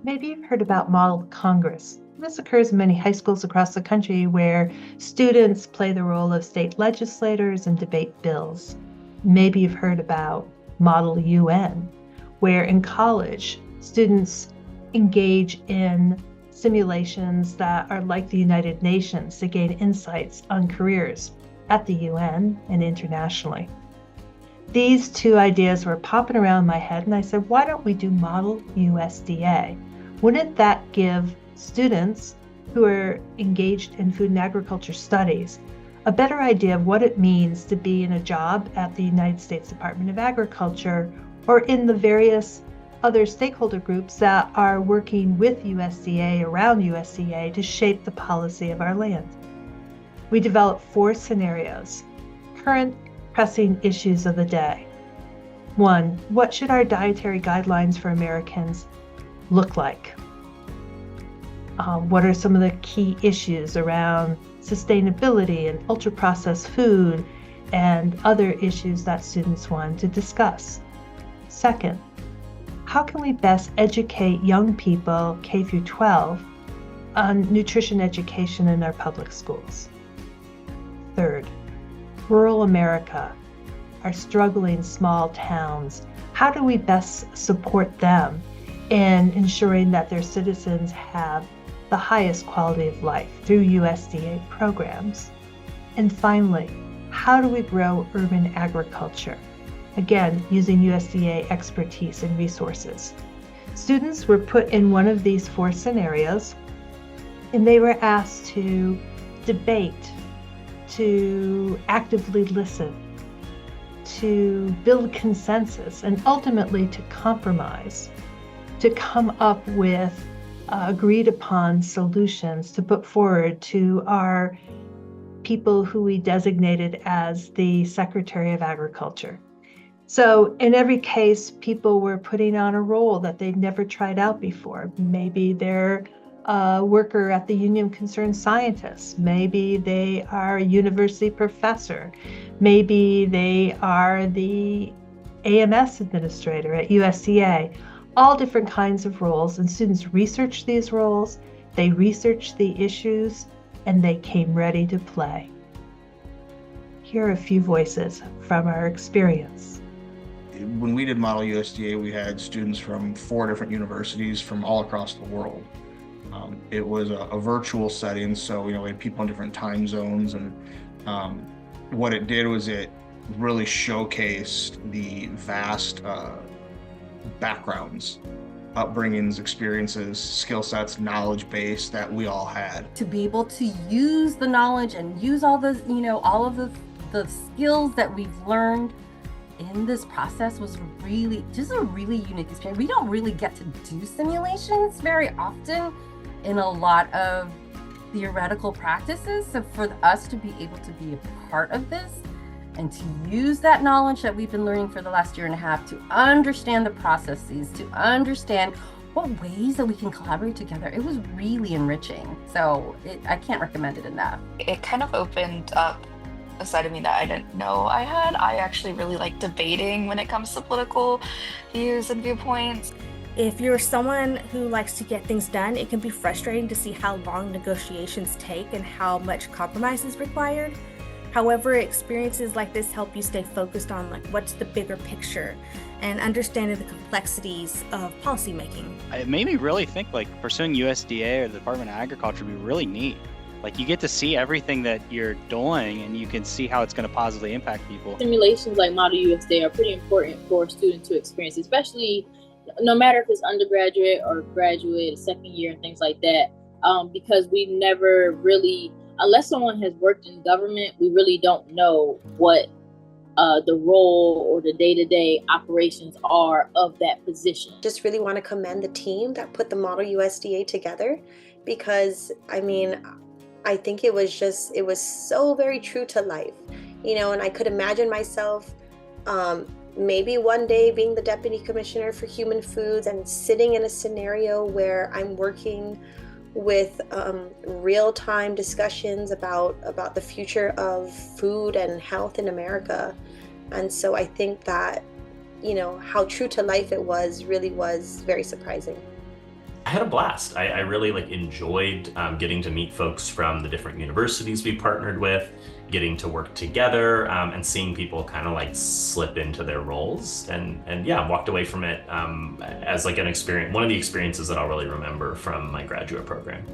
Maybe you've heard about Model Congress. This occurs in many high schools across the country where students play the role of state legislators and debate bills. Maybe you've heard about Model UN, where in college, students engage in simulations that are like the United Nations to gain insights on careers at the UN and internationally. These two ideas were popping around my head, and I said, why don't we do Model USDA? Wouldn't that give students who are engaged in food and agriculture studies a better idea of what it means to be in a job at the United States Department of Agriculture or in the various other stakeholder groups that are working with USDA, around USDA, to shape the policy of our land? We developed 4 scenarios. Current pressing issues of the day. 1, what should our dietary guidelines for Americans look like? What are some of the key issues around sustainability and ultra-processed food and other issues that students want to discuss? Second, how can we best educate young people K through 12 on nutrition education in our public schools? Third, rural America, our struggling small towns, how do we best support them in ensuring that their citizens have the highest quality of life through USDA programs? And finally, how do we grow urban agriculture? Again, using USDA expertise and resources. Students were put in one of these 4 scenarios, and they were asked to debate, to actively listen, to build consensus, and ultimately to compromise, to come up with agreed upon solutions to put forward to our people who we designated as the Secretary of Agriculture. So in every case, people were putting on a role that they'd never tried out before. Maybe they're a worker at the Union of Concerned Scientists. Maybe they are a university professor. Maybe they are the AMS administrator at USDA. All different kinds of roles, and students researched these roles, they researched the issues, and they came ready to play. Here are a few voices from our experience. When we did Model USDA, we had students from 4 different universities from all across the world. It was a virtual setting, so we had people in different time zones, and what it did was it really showcased the vast backgrounds, upbringings, experiences, skill sets, knowledge base that we all had. To be able to use the knowledge and use all the, all of the skills that we've learned in this process was really just a really unique experience. We don't really get to do simulations very often in a lot of theoretical practices. So for us to be able to be a part of this and to use that knowledge that we've been learning for the last 1.5 years to understand the processes, to understand what ways that we can collaborate together, it was really enriching. So I can't recommend it enough. It kind of opened up a side of me that I didn't know I had. I actually really like debating when it comes to political views and viewpoints. If you're someone who likes to get things done, it can be frustrating to see how long negotiations take and how much compromise is required. However, experiences like this help you stay focused on what's the bigger picture and understanding the complexities of policymaking. It made me really think pursuing USDA or the Department of Agriculture would be really neat. You get to see everything that you're doing and you can see how it's going to positively impact people. Simulations like Model USDA are pretty important for students to experience, especially no matter if it's undergraduate or graduate, second year and things like that, because we've never really, unless someone has worked in government, we really don't know what the role or the day-to-day operations are of that position. Just really want to commend the team that put the Model USDA together, because I think it was so very true to life, and I could imagine myself maybe one day being the Deputy Commissioner for Human Foods and sitting in a scenario where I'm working with real-time discussions about the future of food and health in America. And so I think that, how true to life it was really was very surprising. I had a blast. I really enjoyed getting to meet folks from the different universities we partnered with, getting to work together, and seeing people kind of slip into their roles. And yeah, walked away from it as an experience, one of the experiences that I'll really remember from my graduate program.